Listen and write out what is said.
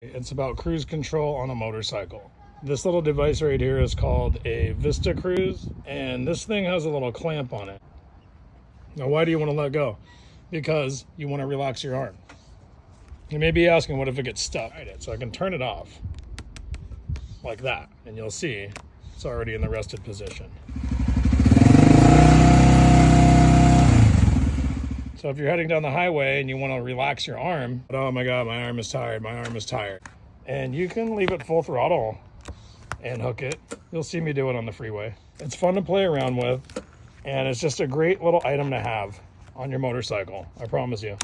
It's about cruise control on a motorcycle. This little device right here is called a Vista Cruise, and this thing has a little clamp on it. Now, why do you want to let go? Because you want to relax your arm. You may be asking, what if it gets stuck? So I can turn it off like that, and you'll see it's already in the rested position. So if you're heading down the highway and you want to relax your arm, oh my God, my arm is tired, my arm is tired. And you can leave it full throttle and hook it. You'll see me do it on the freeway. It's fun to play around with, and it's just a great little item to have on your motorcycle, I promise you.